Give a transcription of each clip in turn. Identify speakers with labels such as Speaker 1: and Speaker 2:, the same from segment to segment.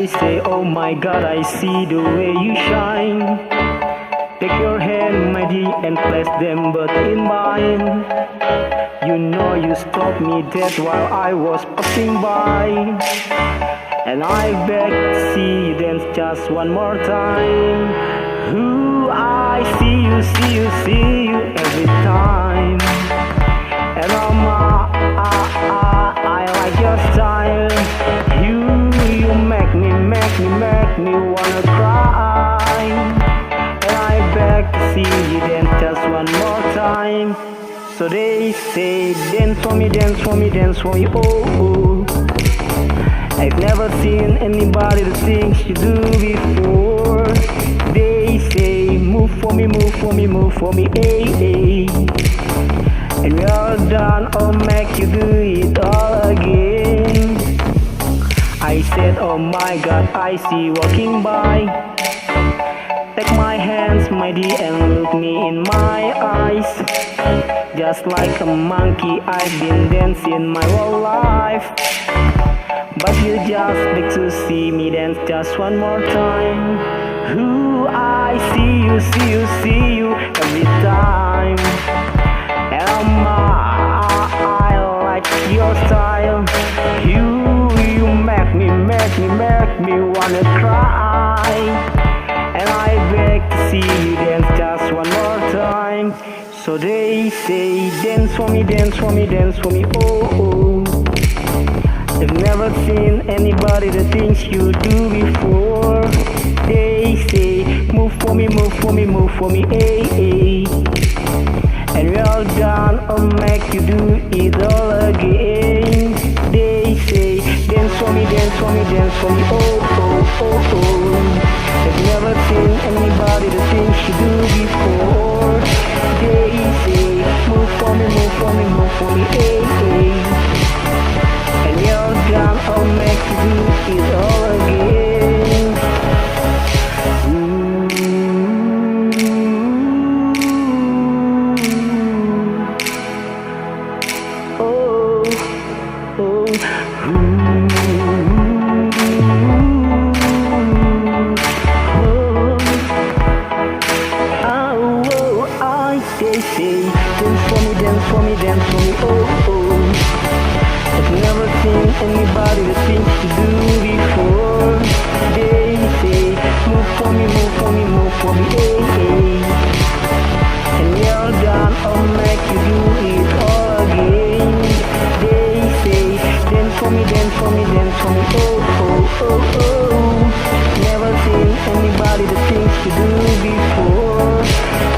Speaker 1: They say, oh my God, I see the way you shine. Take your hand, my dear, and place them both in mine. You know you stopped me dead while I was passing by, and I beg to see you dance just one more time. Ooh, I see you every time. And I like your style. You make me wanna cry. And I beg to see you dance just one more time. So they say, dance for me, oh. I've never seen anybody the things you do before. They say, move for me, hey. And when you're done, I'll make you do it all again. I said, oh my God, I see you walking by. Take my hands, my dear, and look me in my eyes. Just like a monkey, I've been dancing my whole life. But you just beg to see me dance just one more time. Ooh, I see you every time. And I like your style. You make me wanna cry. And I beg to see you dance just one more time. So they say, dance for me, oh. They've never seen anybody the things you do before. They say, move for me, hey. And when you're done, I'll make you do it all again. They say, dance for me, oh. They've never seen anybody the things you do before. They say, move for me, hey. And you're done, I'll make you do it all again. Oh, they say, dance for me, oh. I've never seen anybody the things you do before. They say, move for me, hey. And when you're done, I'll make you do it all again. They say, dance for me, oh. Never seen anybody the things you do before.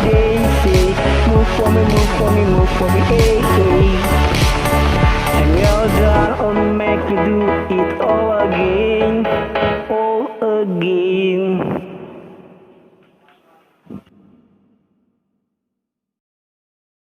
Speaker 1: They say, move for me, hey. And when you're done, I'll make you do it all again.